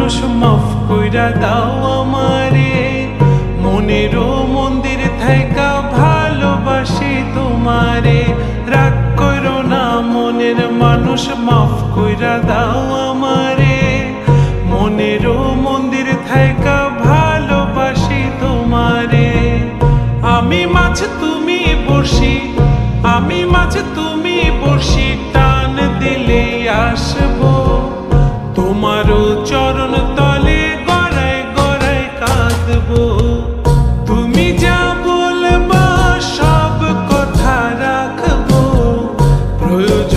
মানুষ মাফ কইরা দাও আমারে, মনেরও মন্দির থাইকা ভালোবাসি তোমারে। রাগ করো না মনের মানুষ, মাফ কইরা দাও আমারে, মনেরও মন্দির থাইকা ভালোবাসি তোমারে। আমি মাছ তুমি বড়শি, আমি মাছ তুমি বড়শি, টান দিলে আসবো তোমারও চরণ তলে, গড়ায় গড়ায় কাঁদবো। তুমি যা বলবা সব কথা রাখবো, প্রয়োজন